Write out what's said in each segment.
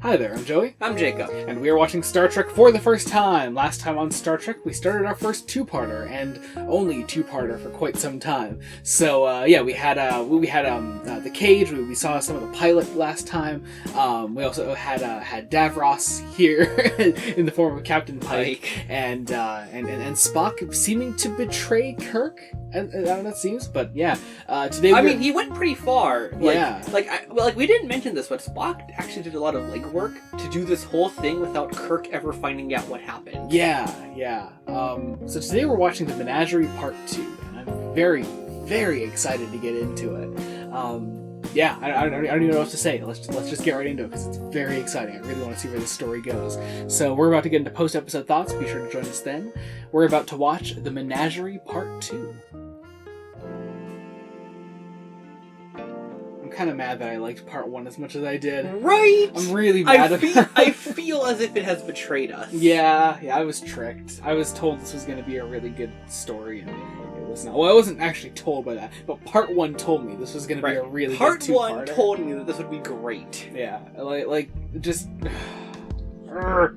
Hi there, I'm Joey. I'm Jacob. And we are watching Star Trek for the first time. Last time on Star Trek, we started our first two-parter, and only two-parter for quite some time. So, we had The Cage, we saw some of the pilot last time. We also had Davros here in the form of Captain Pike. And Spock seeming to betray Kirk. I don't know what it seems, but yeah. Today he went pretty far. Yeah. We didn't mention this, but Spock actually did a lot of legwork to do this whole thing without Kirk ever finding out what happened. Yeah. So today we're watching the Menagerie Part 2, and I'm very, very excited to get into it. I don't even know what to say. Let's just get right into it, because it's very exciting. I really want to see where the story goes. So we're about to get into post-episode thoughts. Be sure to join us then. We're about to watch the Menagerie Part 2. Kind of mad that I liked part 1 as much as I did. Right? I'm really mad about it. I feel as if it has betrayed us. Yeah, I was tricked. I was told this was going to be a really good story, and it was not. Well, I wasn't actually told by that, but part 1 told me this was going to be a really good two-parter. Part 1 told me that this would be great. Yeah, just...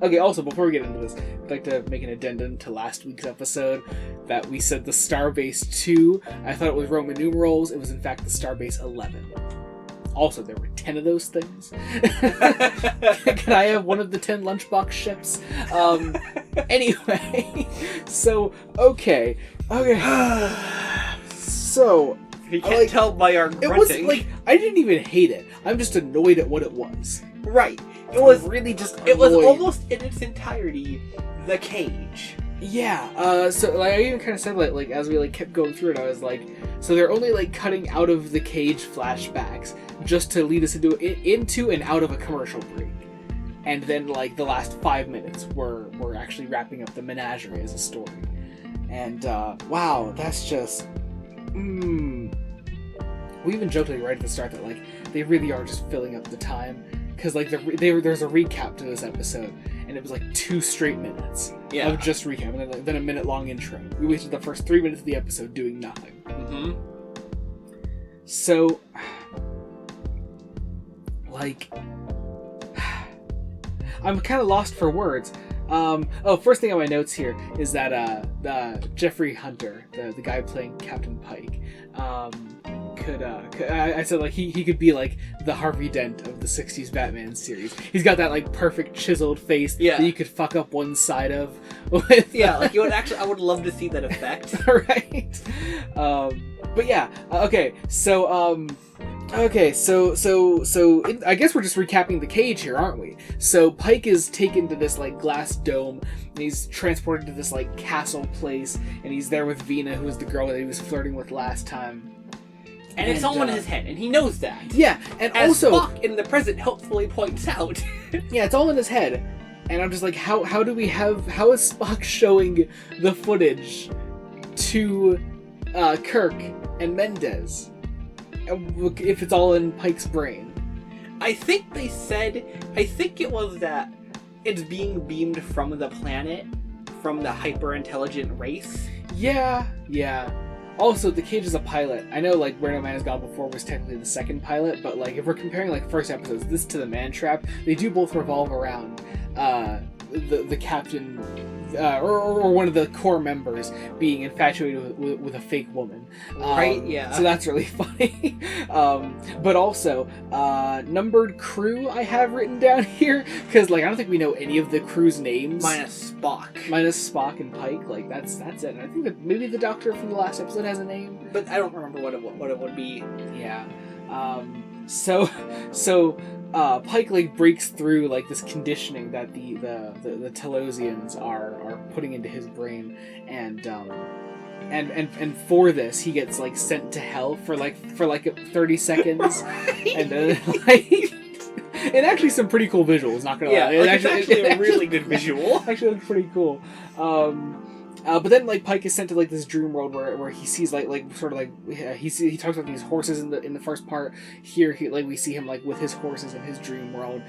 Okay, also, before we get into this, I'd like to make an addendum to last week's episode that we said the Starbase 2. I thought it was Roman numerals. It was, in fact, the Starbase 11. Also, there were 10 of those things. Can I have one of the 10 lunchbox ships? Anyway, so, okay. So, you can't tell by our grunting. It was, I didn't even hate it. I'm just annoyed at what it was. Right. It was really just annoyed. It was almost in its entirety the cage. Yeah, so I even kind of said as we kept going through it, I was like, so they're only cutting out of the cage flashbacks just to lead us into and out of a commercial break, and then the last 5 minutes we're actually wrapping up the Menagerie as a story, and wow, that's just we even joked right at the start that they really are just filling up the time, because there's a recap to this episode. And it was 2 straight minutes of just recap, and then a minute-long intro. We wasted the first 3 minutes of the episode doing nothing. Mm-hmm. So, I'm kind of lost for words. First thing on my notes here is that Jeffrey Hunter, the guy playing Captain Pike, I said he could be the Harvey Dent of the 60s Batman series. He's got that perfect chiseled face that you could fuck up one side of with. You would actually, I would love to see that effect. Right. But yeah, okay. So I guess we're just recapping the cage here, aren't we? So Pike is taken to this glass dome, and he's transported to this castle place, and he's there with Vina, who's the girl that he was flirting with last time. And it's all in his head, and he knows that. Yeah, and as also Spock in the present helpfully points out. Yeah, it's all in his head, and I'm just how is Spock showing the footage to Kirk and Mendez if it's all in Pike's brain? I think it was that it's being beamed from the planet, from the hyper-intelligent race. Yeah. Also, The Cage is a pilot. I know, Where No Man Has Gone Before was technically the second pilot, but, if we're comparing, first episodes, this to The Man Trap, they do both revolve around the captain, or one of the core members being infatuated with a fake woman. Right, yeah. So that's really funny. But also, numbered crew I have written down here, because, I don't think we know any of the crew's names. Minus Spock and Pike, that's it. And I think that maybe the Doctor from the last episode has a name. But I don't remember what it would be. Yeah. So Pike breaks through this conditioning that the Telosians are putting into his brain, and for this he gets sent to hell for 30 seconds. Right. And then and actually some pretty cool visuals, not gonna lie. It's actually a really good visual. Actually looks pretty cool. But then Pike is sent to this dream world where he sees he talks about these horses in the first part. Here we see him with his horses in his dream world.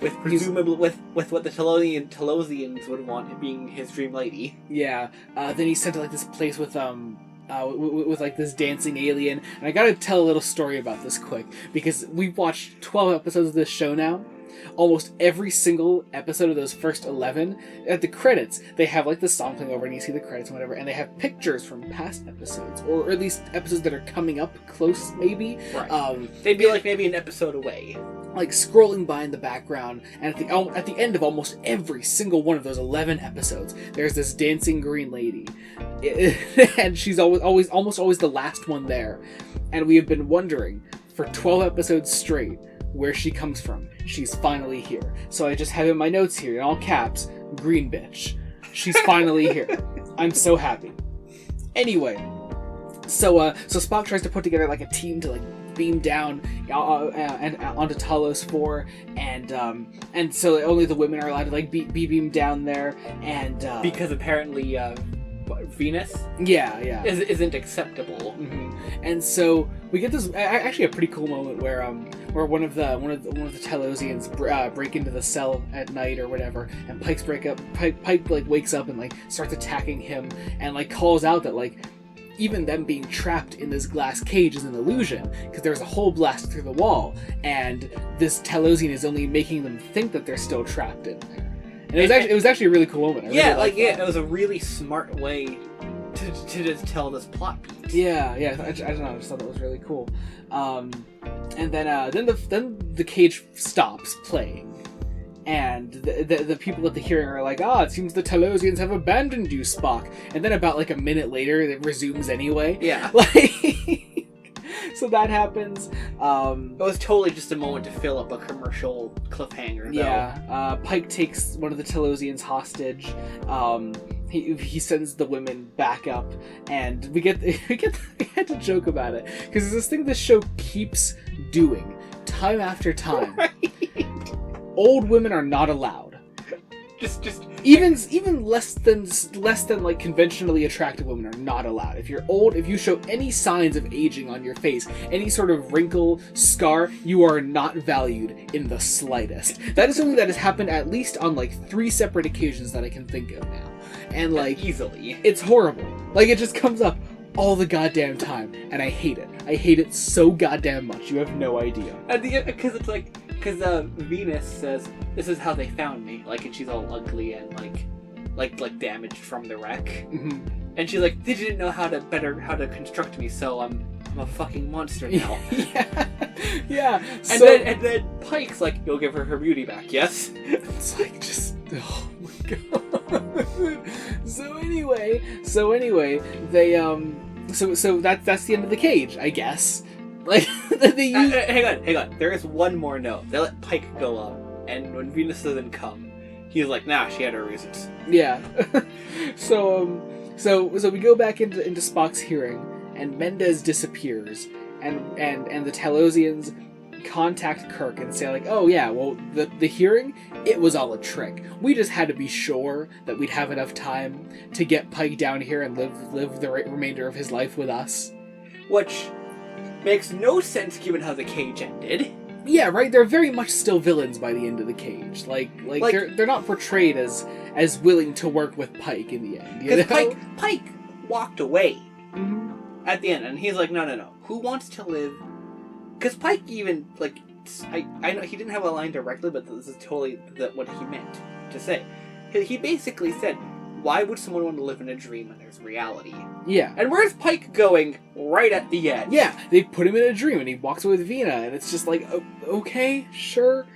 With presumably with what the Telosians would want, being his dream lady. Yeah. Then he's sent to this place with this dancing alien. And I gotta tell a little story about this quick, because we've watched 12 episodes of this show now. almost every single episode of those first 11, at the credits, they have like the song playing over and you see the credits and whatever, and they have pictures from past episodes, or at least episodes that are coming up close, maybe. Right. They'd be like maybe an episode away. Like scrolling by in the background, and at the end of almost every single one of those 11 episodes, there's this dancing green lady, and she's almost always the last one there, and we have been wondering for 12 episodes straight where she comes from. She's finally here. So I just have in my notes here in all caps, green bitch. She's finally here. I'm so happy. Anyway, so Spock tries to put together like a team to like beam down and onto Talos 4, and so only the women are allowed to like be beamed down there, and because apparently Venus isn't acceptable. And so we get this actually a pretty cool moment where one of the Telosians break into the cell at night or whatever, and Pike like wakes up and like starts attacking him, and like calls out that like even them being trapped in this glass cage is an illusion, because there's a hole blasted through the wall, and this Telosian is only making them think that they're still trapped in there. And it was actually a really cool moment. It was a really smart way to just tell this plot beat. Yeah, I don't know, I just thought that was really cool. And then the cage stops playing. And the people at the hearing are like, it seems the Telosians have abandoned you, Spock. And then about like a minute later, it resumes anyway. Yeah. So that happens. It was totally just a moment to fill up a commercial cliffhanger, though. Yeah. Pike takes one of the Telosians hostage. He sends the women back up, and we had to joke about it, because it's this thing this show keeps doing time after time. Right. Old women are not allowed. Just even less than like conventionally attractive women are not allowed. If you're old, if you show any signs of aging on your face, any sort of wrinkle, scar, you are not valued in the slightest. That is something that has happened at least on like 3 separate occasions that I can think of now. And like easily. It's horrible. Like it just comes up all the goddamn time, and I hate it. I hate it so goddamn much. You have no idea. Because it's like, because Venus says, "This is how they found me," like, and she's all ugly and like damaged from the wreck, and she's like, "They didn't know how to construct me, so I'm a fucking monster now." yeah. And then Pike's like, "You'll give her beauty back, yes?" It's like just, oh my god. So anyway, they so that's the end of the cage, I guess. Like they use... hang on. There is one more note. They let Pike go up, and when Venus doesn't come, he's like, "Nah, she had her reasons." Yeah. So we go back into Spock's hearing, and Mendez disappears, and the Telosians contact Kirk and say like, "Oh yeah, well the hearing, it was all a trick. We just had to be sure that we'd have enough time to get Pike down here and live the remainder of his life with us." Which makes no sense given how the cage ended. Yeah, right. They're very much still villains by the end of the cage. Like they're not portrayed as willing to work with Pike in the end. Because Pike walked away at the end, and he's like, no. Who wants to live? Because Pike even like, I know he didn't have a line directly, but this is totally what he meant to say. He basically said, "Why would someone want to live in a dream when there's reality?" Yeah. And where's Pike going right at the end? Yeah, they put him in a dream and he walks away with Vina, and it's just like, okay, sure.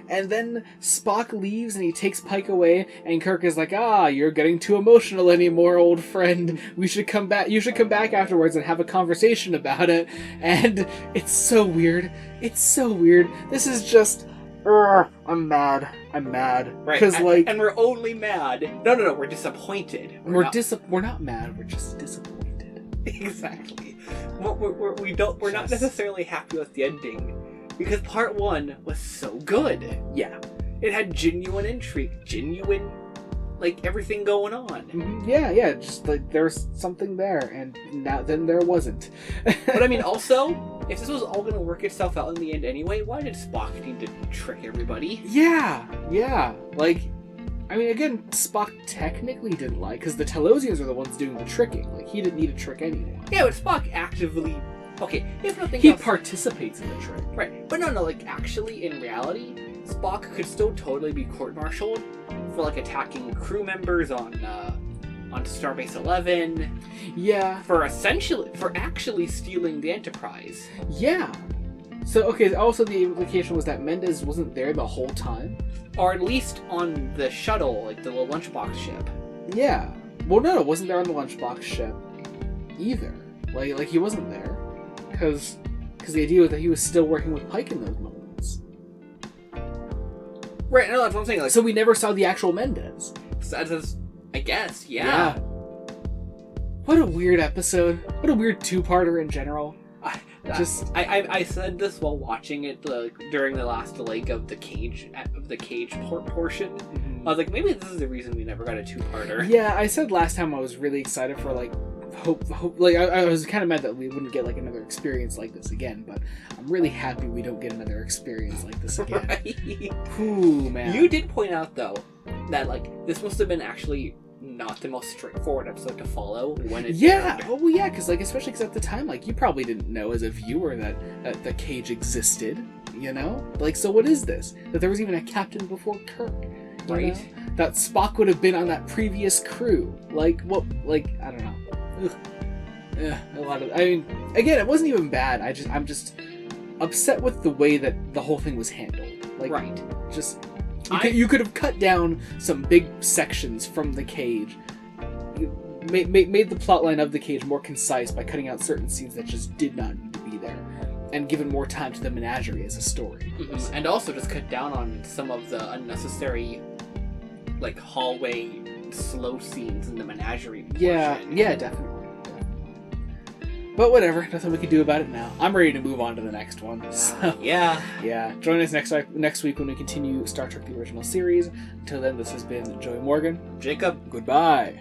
And then Spock leaves and he takes Pike away, and Kirk is like, "You're getting too emotional anymore, old friend. You should come back afterwards and have a conversation about it." And it's so weird. This is just... I'm mad. Right. Because and we're only mad. No. We're disappointed. We're not mad. We're just disappointed. Exactly. We're not necessarily happy with the ending, because part 1 was so good. Yeah. It had genuine intrigue, genuine, like, everything going on. Mm-hmm. Yeah. Just like there's something there, and then there wasn't. But I mean, also, if this was all going to work itself out in the end anyway, why did Spock need to trick everybody? Yeah. Like, I mean, again, Spock technically didn't lie, because the Telosians are the ones doing the tricking. Like, he didn't need to trick anyone. Yeah, but Spock actively okay, if nothing He else, participates in the trick. right? But no, like actually, in reality, Spock could still totally be court-martialed for like attacking crew members on Starbase 11. Yeah. For actually stealing the Enterprise. Yeah. So, okay, also the implication was that Mendez wasn't there the whole time? Or at least on the shuttle, like the little lunchbox ship. Yeah. Well, no, it wasn't there on the lunchbox ship either. Like he wasn't there. Because the idea was that he was still working with Pike in those moments. Right, no, that's what I'm saying. Like, So we never saw the actual Mendez. I guess, yeah. What a weird episode. What a weird two-parter in general. I said this while watching it during the last leg of the cage portion. Mm-hmm. I was like, maybe this is the reason we never got a two-parter. Yeah, I said last time I was really excited for hope. Like I was kind of mad that we wouldn't get another experience like this again, but I'm really happy we don't get another experience like this again. Right? Ooh, man. You did point out though that this must have been actually not the most straightforward episode to follow when it aired. Oh well, yeah, because especially because at the time, you probably didn't know as a viewer that the cage existed. So what is this? That there was even a captain before Kirk, right? That Spock would have been on that previous crew. What? I don't know. Ugh. A lot of. I mean, again, it wasn't even bad. I'm just upset with the way that the whole thing was handled. Right. You could have cut down some big sections from the cage. Made the plotline of the cage more concise by cutting out certain scenes that just did not need to be there, and given more time to the Menagerie as a story. Mm-hmm. And also just cut down on some of the unnecessary, hallway slow scenes in the Menagerie portion. Yeah, definitely. But whatever, nothing we can do about it now. I'm ready to move on to the next one. So, yeah. Join us next week when we continue Star Trek: The Original Series. Until then, this has been Joey Morgan. Jacob. Goodbye.